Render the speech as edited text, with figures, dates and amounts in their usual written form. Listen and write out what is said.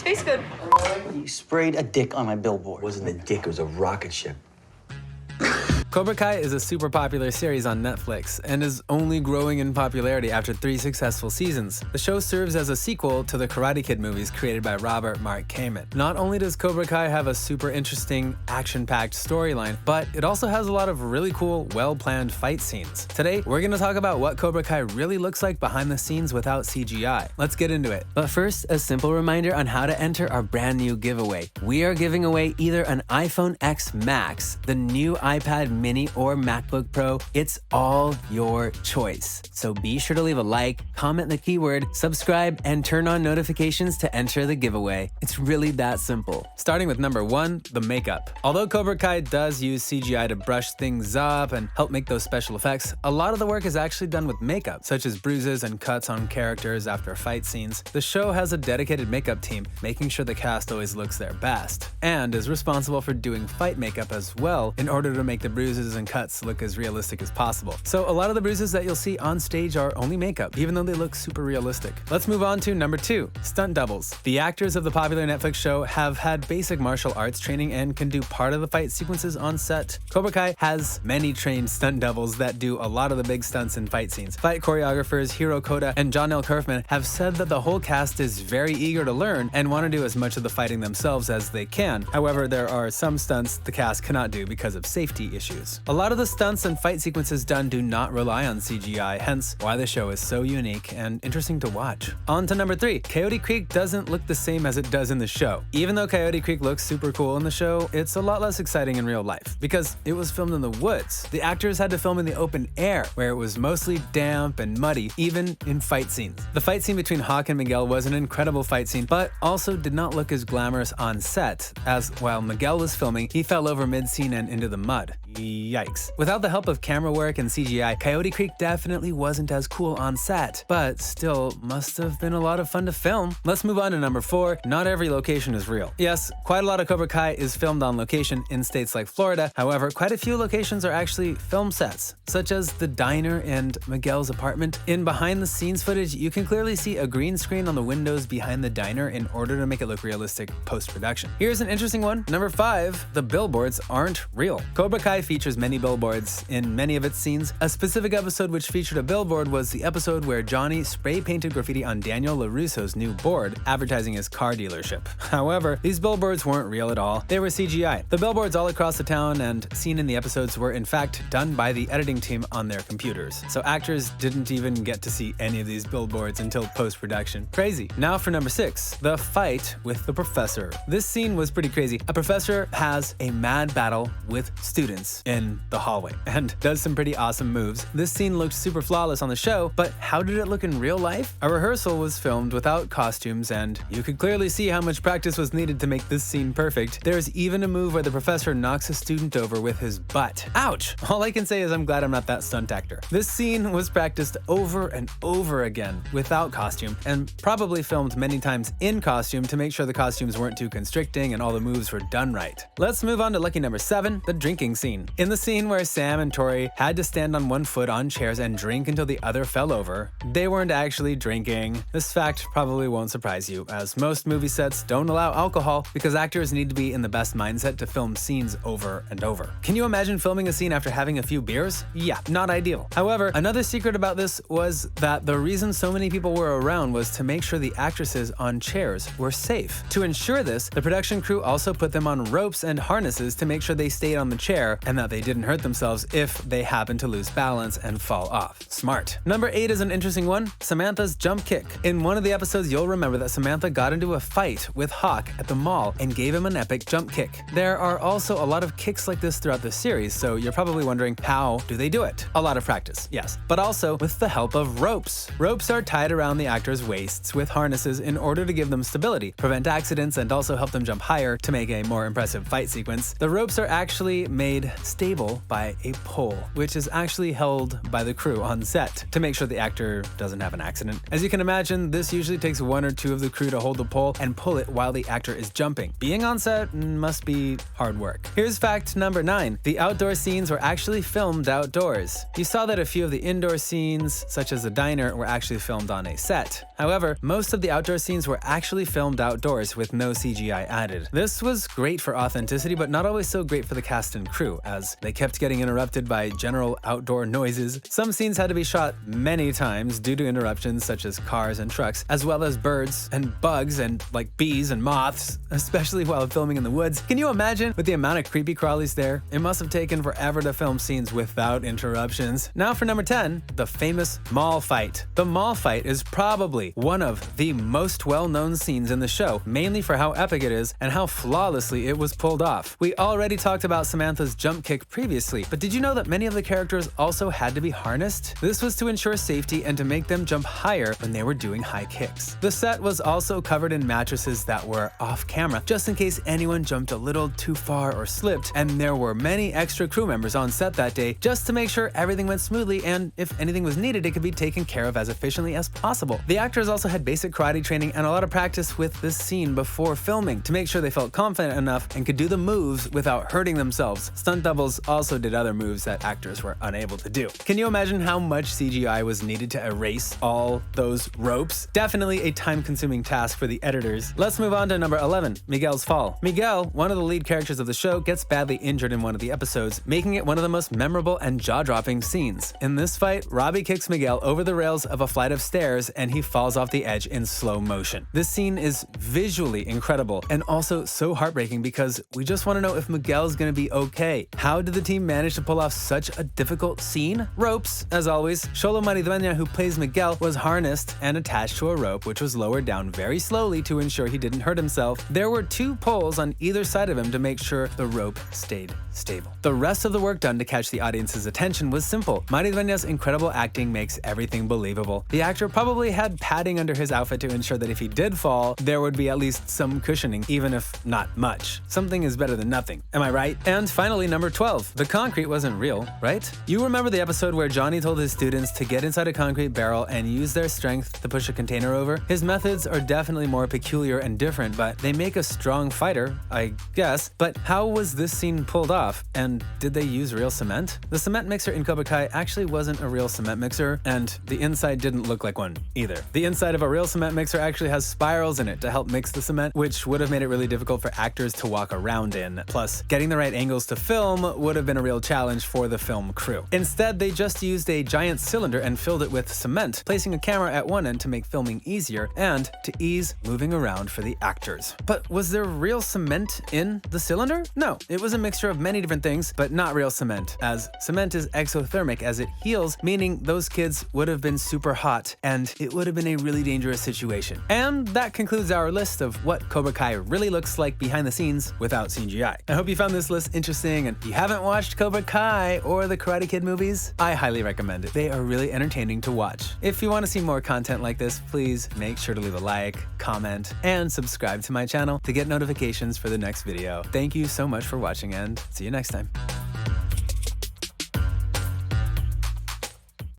Tastes good. You sprayed a dick on my billboard. It wasn't a dick, it was a rocket ship. Cobra Kai is a super popular series on Netflix and is only growing in popularity after 3 successful seasons. The show serves as a sequel to the Karate Kid movies created by Robert Mark Kamen. Not only does Cobra Kai have a super interesting, action-packed storyline, but it also has a lot of really cool, well-planned fight scenes. Today, we're gonna talk about what Cobra Kai really looks like behind the scenes without CGI. Let's get into it. But first, a simple reminder on how to enter our brand new giveaway. We are giving away either an iPhone X Max, the new iPad Mini, or MacBook Pro. It's all your choice. So be sure to leave a like, comment the keyword, subscribe, and turn on notifications to enter the giveaway. It's really that simple. Starting with number 1, the makeup. Although Cobra Kai does use CGI to brush things up and help make those special effects, a lot of the work is actually done with makeup, such as bruises and cuts on characters after fight scenes. The show has a dedicated makeup team, making sure the cast always looks their best, and is responsible for doing fight makeup as well in order to make the bruises and cuts look as realistic as possible. So a lot of the bruises that you'll see on stage are only makeup, even though they look super realistic. Let's move on to number 2, stunt doubles. The actors of the popular Netflix show have had basic martial arts training and can do part of the fight sequences on set. Cobra Kai has many trained stunt doubles that do a lot of the big stunts and fight scenes. Fight choreographers Hiro Koda and John L. Kaufman have said that the whole cast is very eager to learn and want to do as much of the fighting themselves as they can. However, there are some stunts the cast cannot do because of safety issues. A lot of the stunts and fight sequences done do not rely on CGI, hence why the show is so unique and interesting to watch. On to number 3, Coyote Creek doesn't look the same as it does in the show. Even though Coyote Creek looks super cool in the show, it's a lot less exciting in real life because it was filmed in the woods. The actors had to film in the open air, where it was mostly damp and muddy, even in fight scenes. The fight scene between Hawk and Miguel was an incredible fight scene, but also did not look as glamorous on set, as while Miguel was filming, he fell over mid-scene and into the mud. Yikes. Without the help of camera work and CGI, Coyote Creek definitely wasn't as cool on set, but still must have been a lot of fun to film. Let's move on to number 4, not every location is real. Yes, quite a lot of Cobra Kai is filmed on location in states like Florida. However, quite a few locations are actually film sets, such as the diner and Miguel's apartment. In behind the scenes footage, you can clearly see a green screen on the windows behind the diner in order to make it look realistic post-production. Here's an interesting one. Number 5, the billboards aren't real. Cobra Kai features many billboards in many of its scenes. A specific episode which featured a billboard was the episode where Johnny spray-painted graffiti on Daniel LaRusso's new board, advertising his car dealership. However, these billboards weren't real at all. They were CGI. The billboards all across the town and seen in the episodes were in fact done by the editing team on their computers. So actors didn't even get to see any of these billboards until post-production. Crazy. Now for number 6, the fight with the professor. This scene was pretty crazy. A professor has a mad battle with students in the hallway and does some pretty awesome moves. This scene looked super flawless on the show, but how did it look in real life? A rehearsal was filmed without costumes, and you could clearly see how much practice was needed to make this scene perfect. There's even a move where the professor knocks a student over with his butt. Ouch! All I can say is I'm glad I'm not that stunt actor. This scene was practiced over and over again without costume, and probably filmed many times in costume to make sure the costumes weren't too constricting and all the moves were done right. Let's move on to lucky number 7, the drinking scene. In the scene where Sam and Tori had to stand on one foot on chairs and drink until the other fell over, they weren't actually drinking. This fact probably won't surprise you, as most movie sets don't allow alcohol because actors need to be in the best mindset to film scenes over and over. Can you imagine filming a scene after having a few beers? Yeah, not ideal. However, another secret about this was that the reason so many people were around was to make sure the actresses on chairs were safe. To ensure this, the production crew also put them on ropes and harnesses to make sure they stayed on the chair and that they didn't hurt themselves if they happened to lose balance and fall off. Smart. Number 8 is an interesting one, Samantha's jump kick. In one of the episodes, you'll remember that Samantha got into a fight with Hawk at the mall and gave him an epic jump kick. There are also a lot of kicks like this throughout the series, so you're probably wondering, how do they do it? A lot of practice, yes, but also with the help of ropes. Ropes are tied around the actors' waists with harnesses in order to give them stability, prevent accidents, and also help them jump higher to make a more impressive fight sequence. The ropes are actually made stable by a pole, which is actually held by the crew on set to make sure the actor doesn't have an accident. As you can imagine, this usually takes one or two of the crew to hold the pole and pull it while the actor is jumping. Being on set must be hard work. Here's fact number 9. The outdoor scenes were actually filmed outdoors. You saw that a few of the indoor scenes, such as the diner, were actually filmed on a set. However, most of the outdoor scenes were actually filmed outdoors with no CGI added. This was great for authenticity, but not always so great for the cast and crew, as they kept getting interrupted by general outdoor noises. Some scenes had to be shot many times due to interruptions such as cars and trucks, as well as birds and bugs and like bees and moths, especially while filming in the woods. Can you imagine with the amount of creepy crawlies there? It must have taken forever to film scenes without interruptions. Now for number 10, the famous mall fight. The mall fight is probably one of the most well-known scenes in the show, mainly for how epic it is and how flawlessly it was pulled off. We already talked about Samantha's jump kick previously, but did you know that many of the characters also had to be harnessed? This was to ensure safety and to make them jump higher when they were doing high kicks. The set was also covered in mattresses that were off camera, just in case anyone jumped a little too far or slipped, and there were many extra crew members on set that day just to make sure everything went smoothly, and if anything was needed, it could be taken care of as efficiently as possible. The actors also had basic karate training and a lot of practice with this scene before filming to make sure they felt confident enough and could do the moves without hurting themselves. Stunt doubles also did other moves that actors were unable to do. Can you imagine how much CGI was needed to erase all those ropes? Definitely a time-consuming task for the editors. Let's move on to number 11, Miguel's fall. Miguel, one of the lead characters of the show, gets badly injured in one of the episodes, making it one of the most memorable and jaw-dropping scenes. In this fight, Robbie kicks Miguel over the rails of a flight of stairs and he falls off the edge in slow motion. This scene is visually incredible and also so heartbreaking because we just want to know if Miguel's gonna be okay. How did the team manage to pull off such a difficult scene? Ropes, as always. Xolo Maridueña, who plays Miguel, was harnessed and attached to a rope which was lowered down very slowly to ensure he didn't hurt himself. There were 2 poles on either side of him to make sure the rope stayed stable. The rest of the work done to catch the audience's attention was simple. Maridueña's incredible acting makes everything believable. The actor probably had padding under his outfit to ensure that if he did fall, there would be at least some cushioning, even if not much. Something is better than nothing, am I right? And finally, number 12. The concrete wasn't real, right? You remember the episode where Johnny told his students to get inside a concrete barrel and use their strength to push a container over? His methods are definitely more peculiar and different, but they make a strong fighter, I guess. But how was this scene pulled off? And did they use real cement? The cement mixer in Cobra Kai actually wasn't a real cement mixer, and the inside didn't look like one either. The inside of a real cement mixer actually has spirals in it to help mix the cement, which would have made it really difficult for actors to walk around in. Plus, getting the right angles to film would have been a real challenge for the film crew. Instead, they just used a giant cylinder and filled it with cement, placing a camera at one end to make filming easier and to ease moving around for the actors. But was there real cement in the cylinder? No, it was a mixture of many different things, but not real cement, as cement is exothermic as it heals, meaning those kids would have been super hot and it would have been a really dangerous situation. And that concludes our list of what Cobra Kai really looks like behind the scenes without CGI. I hope you found this list interesting, and if you haven't watched Cobra Kai or the Karate Kid movies, I highly recommend it. They are really entertaining to watch. If you want to see more content like this, please make sure to leave a like, comment, and subscribe to my channel to get notifications for the next video. Thank you so much for watching, and see you next time.